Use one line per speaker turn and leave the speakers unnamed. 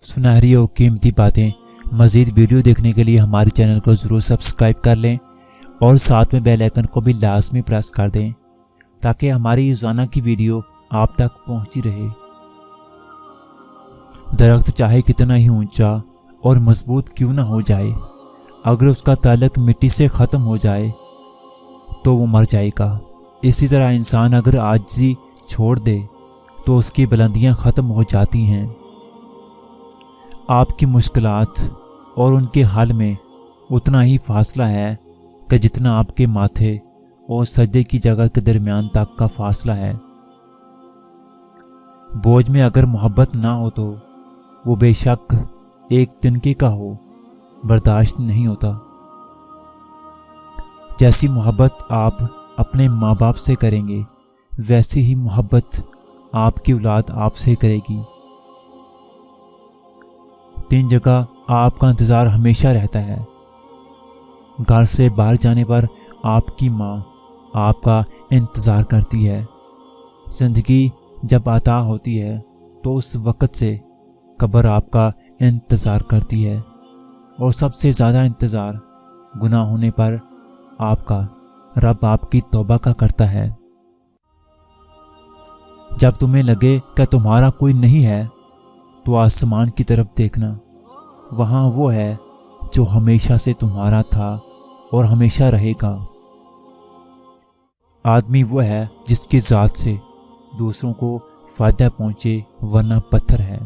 सुनहरी और कीमती बातें मज़ीद वीडियो देखने के लिए हमारे चैनल को ज़रूर सब्सक्राइब कर लें और साथ में बेल आइकन को भी लाजमी प्रेस कर दें ताकि हमारी रोज़ाना की वीडियो आप तक पहुंची रहे। दरख्त चाहे कितना ही ऊंचा और मजबूत क्यों ना हो जाए, अगर उसका ताल्लुक मिट्टी से ख़त्म हो जाए तो वो मर जाएगा। इसी तरह इंसान अगर आजिज़ी छोड़ दे तो उसकी बुलंदियां ख़त्म हो जाती हैं। आपकी मुश्किलात और उनके हल में उतना ही फासला है कि जितना आपके माथे और सजदे की जगह के दरमियान तक का फासला है। बोझ में अगर मोहब्बत ना हो तो वो बेशक एक तिनके का हो, बर्दाश्त नहीं होता। जैसी मोहब्बत आप अपने माँ बाप से करेंगे वैसी ही मोहब्बत आपकी औलाद आपसे करेगी। 3 जगह आपका इंतज़ार हमेशा रहता है। घर से बाहर जाने पर आपकी माँ आपका इंतज़ार करती है। ज़िंदगी जब अता होती है तो उस वक़्त से कब्र आपका इंतज़ार करती है और सबसे ज़्यादा इंतज़ार गुनाह होने पर आपका रब आपकी तौबा का करता है। जब तुम्हें लगे कि तुम्हारा कोई नहीं है तो आसमान की तरफ देखना, वहाँ वो है जो हमेशा से तुम्हारा था और हमेशा रहेगा। आदमी वो है जिसकी ज़ात से दूसरों को फ़ायदा पहुँचे, वरना पत्थर है।